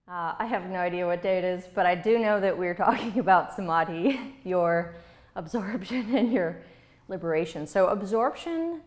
I have no idea what day it is, but I do know that we're talking about samadhi, your absorption and your liberation. So absorption,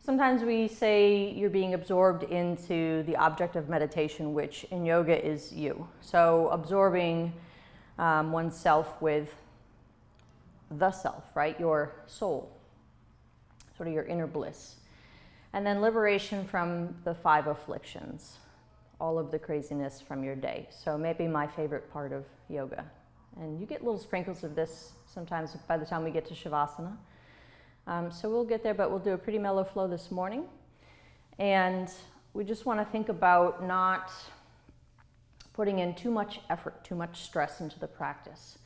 sometimes we say you're being absorbed into the object of meditation, which in yoga is you. So absorbing oneself with the self, right? Your soul, sort of your inner bliss. And then liberation from the 5 afflictions, all of the craziness from your day. So maybe my favorite part of yoga. And you get little sprinkles of this sometimes by the time we get to Shavasana. So we'll get there, but we'll do a pretty mellow flow this morning. And we just want to think about not putting in too much effort, too much stress into the practice.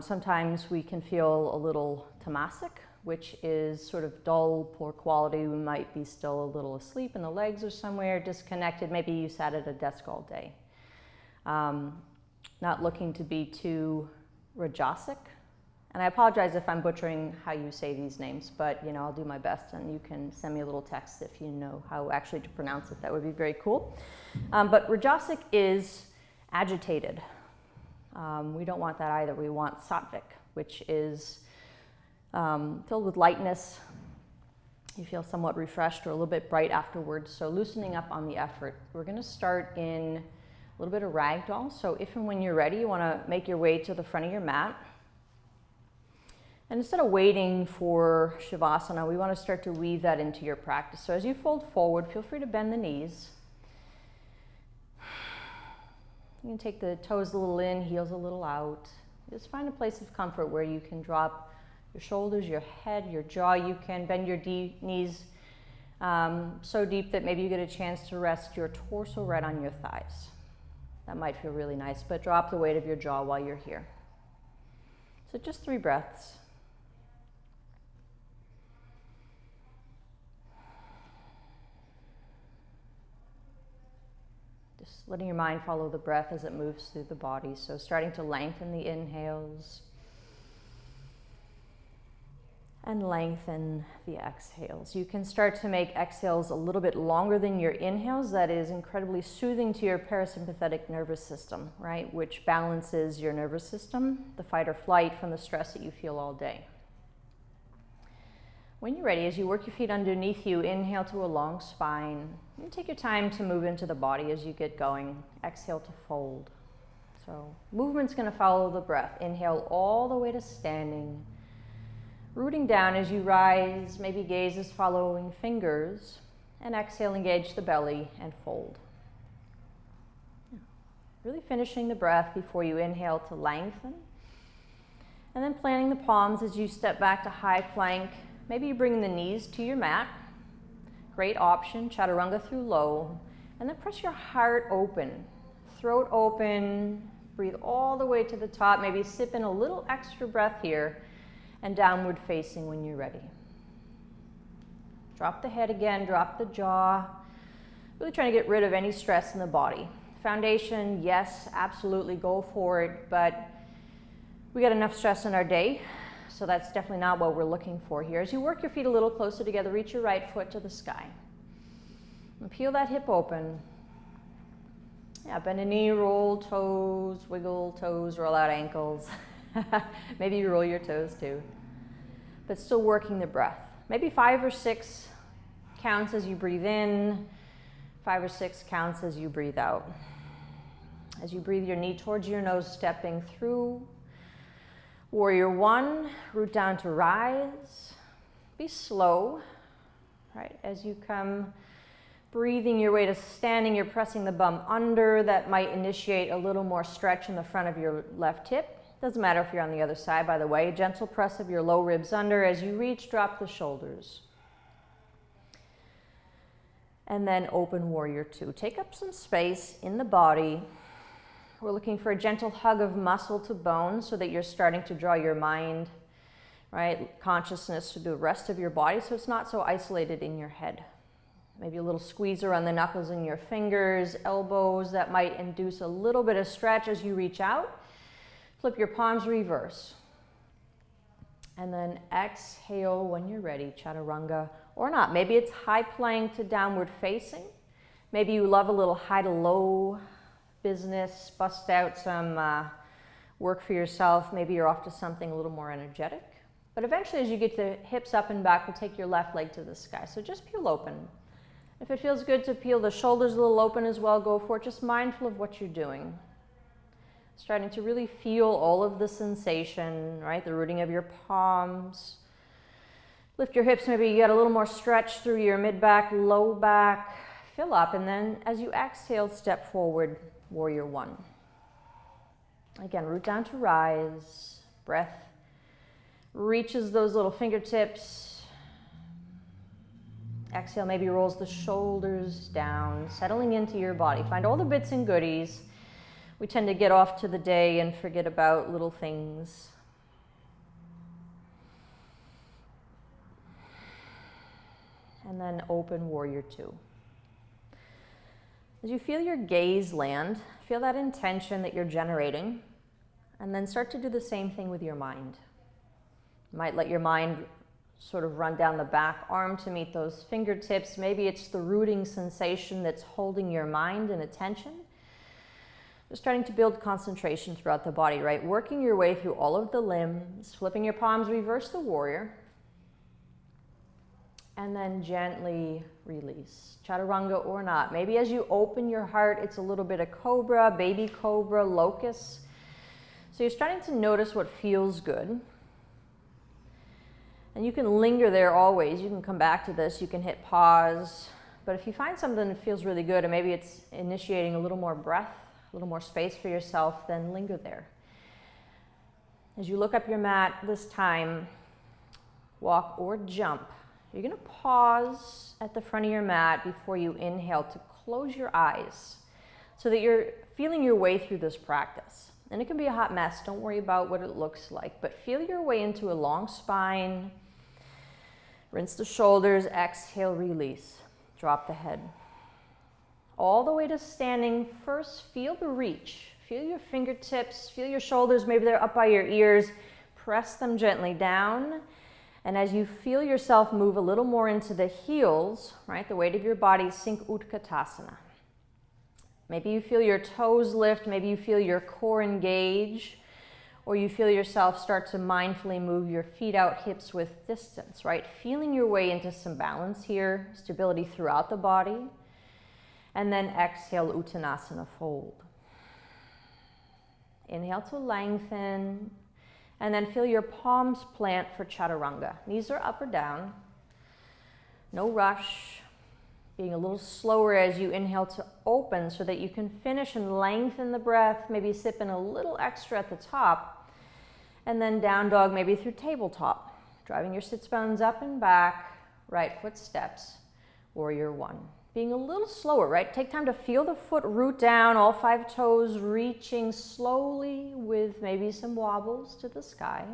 Sometimes we can feel a little tamasic, which is sort of dull, poor quality. We might be still a little asleep and the legs are somewhere disconnected. Maybe you sat at a desk all day. Not looking to be too rajasic. And I apologize if I'm butchering how you say these names, but I'll do my best, and you can send me a little text if you know how actually to pronounce it. That would be very cool. But rajasic is agitated. We don't want that either. We want sattvic, which is filled with lightness. You feel somewhat refreshed or a little bit bright afterwards. So loosening up on the effort. We're going to start in a little bit of ragdoll. So if and when you're ready, you want to make your way to the front of your mat. And instead of waiting for Shavasana, we want to start to weave that into your practice. So as you fold forward, feel free to bend the knees. You can take the toes a little in, heels a little out. Just find a place of comfort where you can drop your shoulders, your head, your jaw. You can bend your knees so deep that maybe you get a chance to rest your torso right on your thighs. That might feel really nice, but drop the weight of your jaw while you're here. So just 3 breaths. Just letting your mind follow the breath as it moves through the body. So starting to lengthen the inhales and lengthen the exhales. You can start to make exhales a little bit longer than your inhales. That is incredibly soothing to your parasympathetic nervous system, right? Which balances your nervous system, the fight or flight from the stress that you feel all day. When you're ready, as you work your feet underneath you, inhale to a long spine. And take your time to move into the body as you get going. Exhale to fold. So movement's going to follow the breath. Inhale all the way to standing. Rooting down as you rise, maybe gazes following fingers. And exhale, engage the belly and fold. Really finishing the breath before you inhale to lengthen. And then planting the palms as you step back to high plank. Maybe you bring the knees to your mat. Great option, chaturanga through low. And then press your heart open, throat open, breathe all the way to the top. Maybe sip in a little extra breath here, and downward facing when you're ready. Drop the head again, drop the jaw. Really trying to get rid of any stress in the body. Foundation, yes, absolutely, go for it, but we got enough stress in our day. So that's definitely not what we're looking for here. As you work your feet a little closer together, reach your right foot to the sky. And peel that hip open. Yeah, bend a knee, roll toes, wiggle toes, roll out ankles. Maybe you roll your toes too. But still working the breath. Maybe 5 or 6 counts as you breathe in, 5 or 6 counts as you breathe out. As you breathe your knee towards your nose, stepping through. Warrior 1, root down to rise. Be slow, right? As you come breathing your way to standing, you're pressing the bum under. That might initiate a little more stretch in the front of your left hip. Doesn't matter if you're on the other side, by the way. Gentle press of your low ribs under. As you reach, drop the shoulders. And then open Warrior 2. Take up some space in the body. We're looking for a gentle hug of muscle to bone so that you're starting to draw your mind, right, consciousness to the rest of your body so it's not so isolated in your head. Maybe a little squeeze around the knuckles in your fingers, elbows. That might induce a little bit of stretch as you reach out. Flip your palms reverse. And then exhale when you're ready, chaturanga or not. Maybe it's high plank to downward facing. Maybe you love a little high to low business, bust out some work for yourself. Maybe you're off to something a little more energetic. But eventually, as you get the hips up and back, we'll take your left leg to the sky. So just peel open. If it feels good to peel the shoulders a little open as well, go for it. Just mindful of what you're doing. Starting to really feel all of the sensation, right? The rooting of your palms. Lift your hips, maybe you get a little more stretch through your mid-back, low back. Fill up, and then as you exhale, step forward, warrior one. Again, root down to rise. Breath reaches those little fingertips. Exhale, maybe rolls the shoulders down, settling into your body. Find all the bits and goodies. We tend to get off to the day and forget about little things. And then open warrior two. As you feel your gaze land, feel that intention that you're generating, and then start to do the same thing with your mind. You might let your mind sort of run down the back arm to meet those fingertips. Maybe it's the rooting sensation that's holding your mind and attention. Just starting to build concentration throughout the body, right? Working your way through all of the limbs, flipping your palms, reverse the warrior. And then gently release. Chaturanga or not. Maybe as you open your heart, it's a little bit of cobra, baby cobra, locust. So you're starting to notice what feels good. And you can linger there always. You can come back to this. You can hit pause. But if you find something that feels really good, and maybe it's initiating a little more breath, a little more space for yourself, then linger there. As you look up your mat this time, walk or jump. You're going to pause at the front of your mat before you inhale to close your eyes so that you're feeling your way through this practice. And it can be a hot mess. Don't worry about what it looks like, but feel your way into a long spine. Rinse the shoulders, exhale, release. Drop the head. All the way to standing. First, feel the reach. Feel your fingertips, feel your shoulders, maybe they're up by your ears. Press them gently down. And as you feel yourself move a little more into the heels, right, the weight of your body, sink Utkatasana. Maybe you feel your toes lift, maybe you feel your core engage, or you feel yourself start to mindfully move your feet out, hips with distance, right? Feeling your way into some balance here, stability throughout the body. And then exhale, Uttanasana, fold. Inhale to lengthen. And then feel your palms plant for Chaturanga. Knees are up or down. No rush. Being a little slower as you inhale to open so that you can finish and lengthen the breath. Maybe sip in a little extra at the top. And then down dog, maybe through tabletop. Driving your sits bones up and back. Right foot steps. Warrior one. Being a little slower, right? Take time to feel the foot root down, all 5 toes reaching slowly with maybe some wobbles to the sky.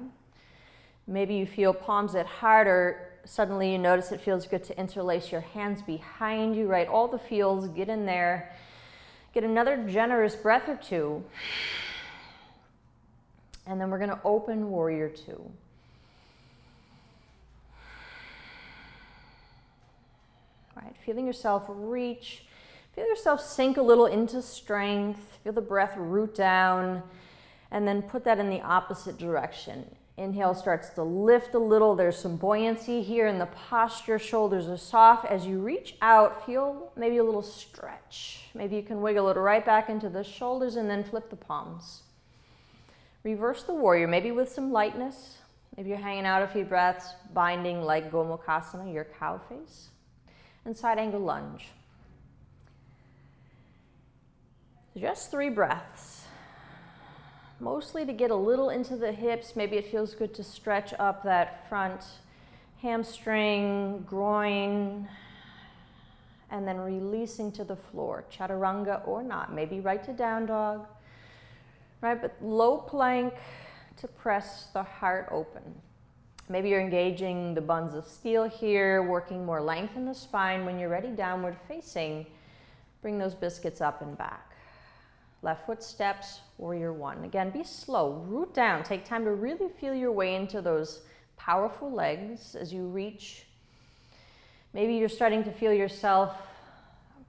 Maybe you feel palms at heart, or suddenly you notice it feels good to interlace your hands behind you, right? All the feels, get in there. Get another generous breath or two. And then we're going to open warrior two. Right, feeling yourself reach, feel yourself sink a little into strength, feel the breath root down, and then put that in the opposite direction. Inhale starts to lift a little, there's some buoyancy here in the posture, shoulders are soft. As you reach out, feel maybe a little stretch. Maybe you can wiggle it right back into the shoulders and then flip the palms. Reverse the warrior, maybe with some lightness. Maybe you're hanging out a few breaths, binding like Gomukhasana, your cow face. And side angle lunge. Just 3 breaths. Mostly to get a little into the hips. Maybe it feels good to stretch up that front hamstring, groin, and then releasing to the floor. Chaturanga or not. Maybe right to down dog. Right, but low plank to press the heart open. Maybe you're engaging the buns of steel here, working more length in the spine. When you're ready, downward facing, bring those biscuits up and back. Left foot steps, warrior one. Again, be slow, root down. Take time to really feel your way into those powerful legs as you reach. Maybe you're starting to feel yourself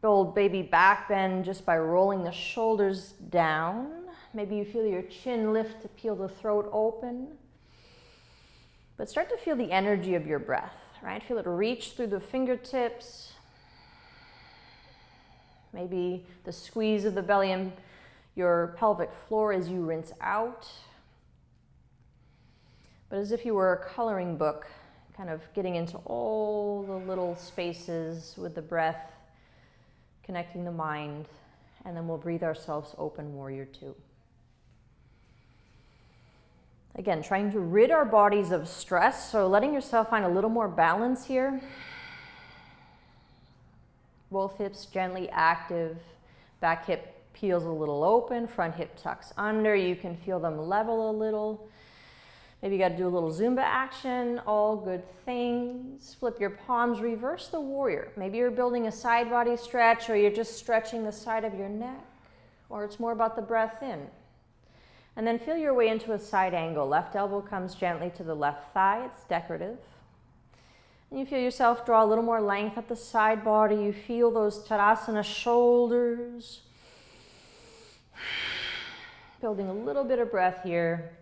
Build baby back bend just by rolling the shoulders down. Maybe you feel your chin lift to peel the throat open. But start to feel the energy of your breath, right? Feel it reach through the fingertips. Maybe the squeeze of the belly and your pelvic floor as you rinse out. But as if you were a coloring book, kind of getting into all the little spaces with the breath, connecting the mind, and then we'll breathe ourselves open, warrior two. Again, trying to rid our bodies of stress, so letting yourself find a little more balance here. Both hips gently active, back hip peels a little open, front hip tucks under. You can feel them level a little. Maybe you got to do a little Zumba action, all good things. Flip your palms, reverse the warrior. Maybe you're building a side body stretch, or you're just stretching the side of your neck, or it's more about the breath in. And then feel your way into a side angle. Left elbow comes gently to the left thigh. It's decorative. And you feel yourself draw a little more length up the side body. You feel those Tadasana shoulders. Building a little bit of breath here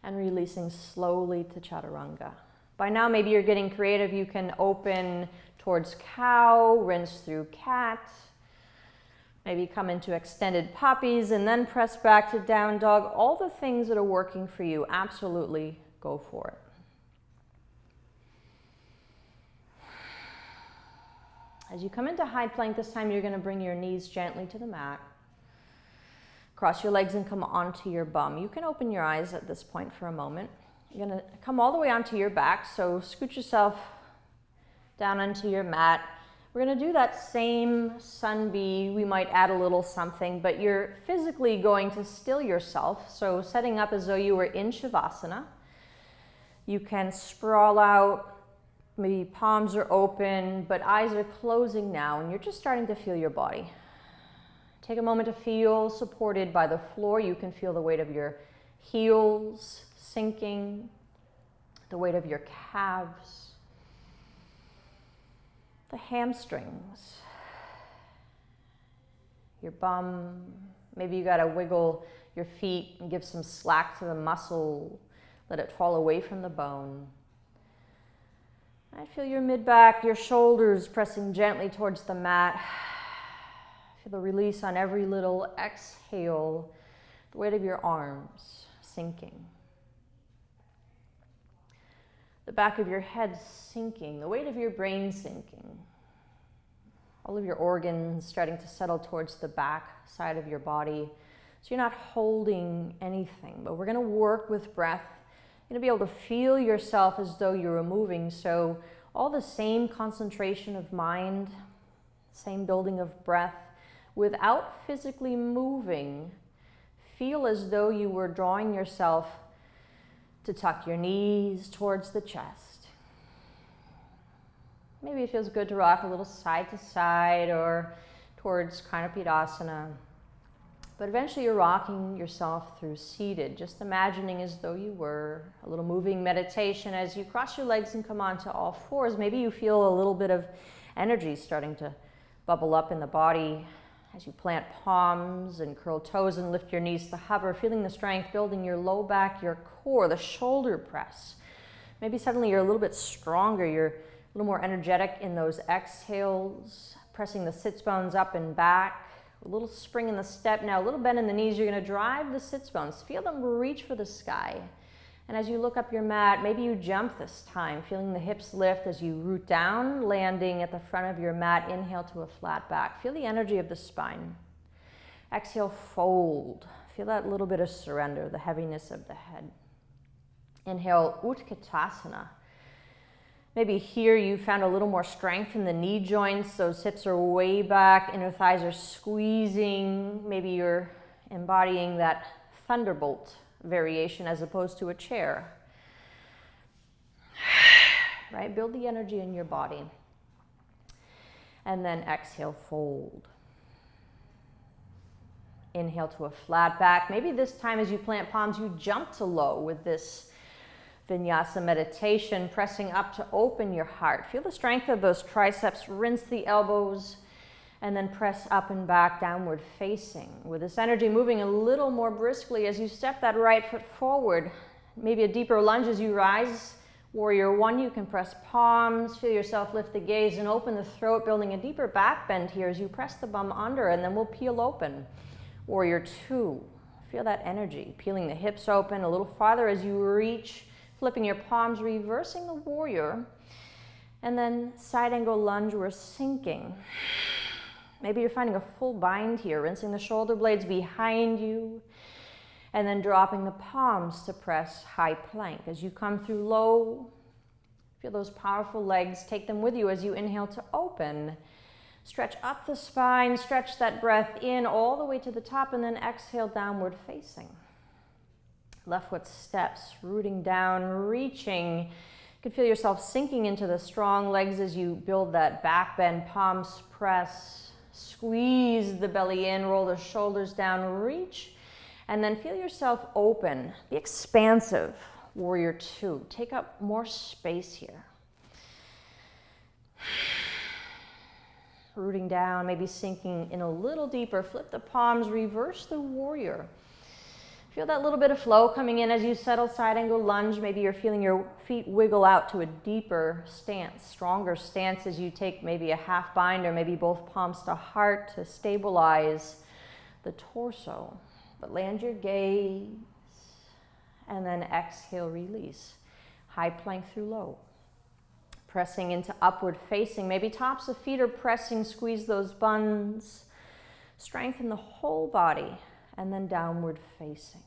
and releasing slowly to Chaturanga. By now, maybe you're getting creative. You can open towards cow, rinse through cat. Maybe come into extended puppies and then press back to down dog. All the things that are working for you, absolutely go for it. As you come into high plank, this time you're going to bring your knees gently to the mat. Cross your legs and come onto your bum. You can open your eyes at this point for a moment. You're going to come all the way onto your back, so scoot yourself down onto your mat. We're going to do that same sun bee. We might add a little something, but you're physically going to still yourself, so setting up as though you were in Shavasana. You can sprawl out, maybe palms are open, but eyes are closing now, and you're just starting to feel your body. Take a moment to feel supported by the floor. You can feel the weight of your heels sinking, the weight of your calves, the hamstrings, your bum. Maybe you gotta wiggle your feet and give some slack to the muscle. Let it fall away from the bone. I feel your mid-back, your shoulders pressing gently towards the mat. Feel the release on every little exhale, the weight of your arms sinking. The back of your head sinking, the weight of your brain sinking. All of your organs starting to settle towards the back side of your body. So you're not holding anything, but we're gonna work with breath. You're gonna be able to feel yourself as though you're moving. So all the same concentration of mind, same building of breath, without physically moving. Feel as though you were drawing yourself to tuck your knees towards the chest. Maybe it feels good to rock a little side to side or towards Karnapidasana. But eventually you're rocking yourself through seated, just imagining as though you were. A little moving meditation as you cross your legs and come onto all fours. Maybe you feel a little bit of energy starting to bubble up in the body as you plant palms and curl toes and lift your knees to hover, feeling the strength building your low back, your core, the shoulder press. Maybe suddenly you're a little bit stronger, you're a little more energetic in those exhales, pressing the sits bones up and back, a little spring in the step now, a little bend in the knees. You're going to drive the sits bones, feel them reach for the sky. And as you look up your mat, maybe you jump this time, feeling the hips lift as you root down, landing at the front of your mat. Inhale to a flat back. Feel the energy of the spine. Exhale, fold. Feel that little bit of surrender, the heaviness of the head. Inhale, Utkatasana. Maybe here you found a little more strength in the knee joints. Those hips are way back, inner thighs are squeezing. Maybe you're embodying that thunderbolt variation as opposed to a chair. Right? Build the energy in your body. And then exhale, fold. Inhale to a flat back. Maybe this time as you plant palms, you jump to low with this vinyasa meditation, pressing up to open your heart. Feel the strength of those triceps. Rinse the elbows. And then press up and back, downward facing. With this energy moving a little more briskly as you step that right foot forward. Maybe a deeper lunge as you rise. Warrior one, you can press palms, feel yourself lift the gaze and open the throat, building a deeper back bend here as you press the bum under, and then we'll peel open. Warrior two, feel that energy, peeling the hips open a little farther as you reach, flipping your palms, reversing the warrior, and then side angle lunge, we're sinking. Maybe you're finding a full bind here, rinsing the shoulder blades behind you, and then dropping the palms to press high plank. As you come through low, feel those powerful legs. Take them with you as you inhale to open. Stretch up the spine, stretch that breath in all the way to the top, and then exhale, downward facing. Left foot steps, rooting down, reaching. You can feel yourself sinking into the strong legs as you build that back bend, palms press, squeeze the belly in, roll the shoulders down, reach. And then feel yourself open. Be expansive. Warrior two. Take up more space here. Rooting down, maybe sinking in a little deeper. Flip the palms, reverse the warrior. Feel that little bit of flow coming in as you settle side angle lunge. Maybe you're feeling your feet wiggle out to a deeper stance, stronger stance as you take maybe a half bind or maybe both palms to heart to stabilize the torso. But land your gaze, and then exhale, release. High plank through low. Pressing into upward facing. Maybe tops of feet are pressing, squeeze those buns. Strengthen the whole body, and then downward facing.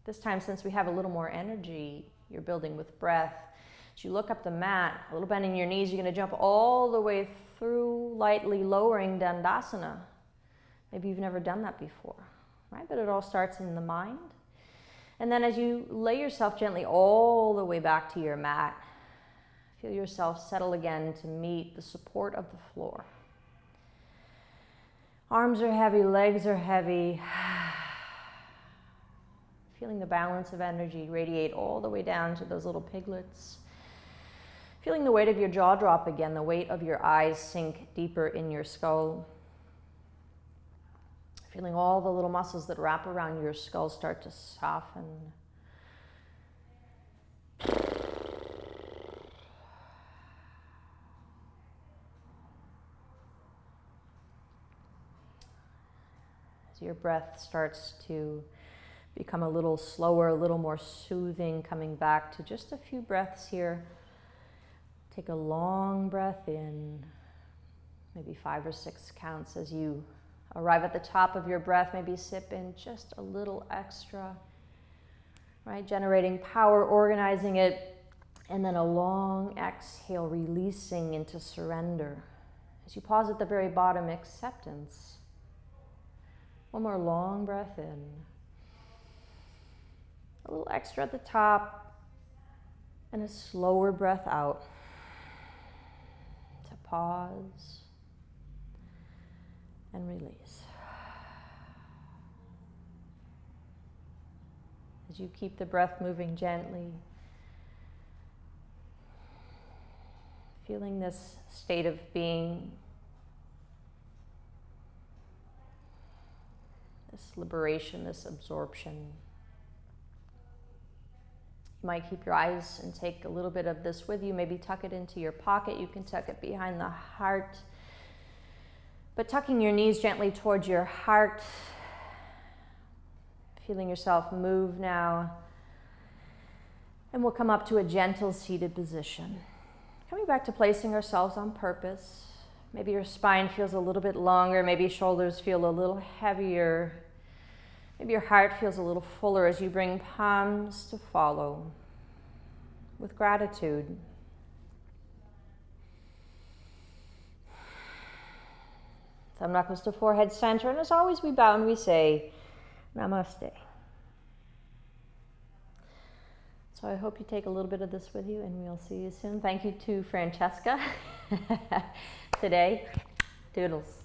This time, since we have a little more energy, you're building with breath. As you look up the mat, a little bend in your knees, you're going to jump all the way through, lightly lowering Dandasana. Maybe you've never done that before, right? But it all starts in the mind. And then as you lay yourself gently all the way back to your mat, feel yourself settle again to meet the support of the floor. Arms are heavy, legs are heavy. Feeling the balance of energy radiate all the way down to those little piglets. Feeling the weight of your jaw drop again, the weight of your eyes sink deeper in your skull. Feeling all the little muscles that wrap around your skull start to soften. As your breath starts to become a little slower, a little more soothing, coming back to just a few breaths here. Take a long breath in, maybe 5 or 6 counts as you arrive at the top of your breath, maybe sip in just a little extra, right? Generating power, organizing it, and then a long exhale, releasing into surrender. As you pause at the very bottom, acceptance. One more long breath in. A little extra at the top, and a slower breath out. To pause and release. As you keep the breath moving gently, feeling this state of being, this liberation, this absorption. You might keep your eyes and take a little bit of this with you, maybe tuck it into your pocket. You can tuck it behind the heart. But tucking your knees gently towards your heart, feeling yourself move now. And we'll come up to a gentle seated position. Coming back to placing ourselves on purpose. Maybe your spine feels a little bit longer, maybe shoulders feel a little heavier. Maybe your heart feels a little fuller as you bring palms to follow with gratitude. Thumb knuckles to forehead center, and as always we bow and we say, Namaste. So I hope you take a little bit of this with you, and we'll see you soon. Thank you to Francesca today. Doodles.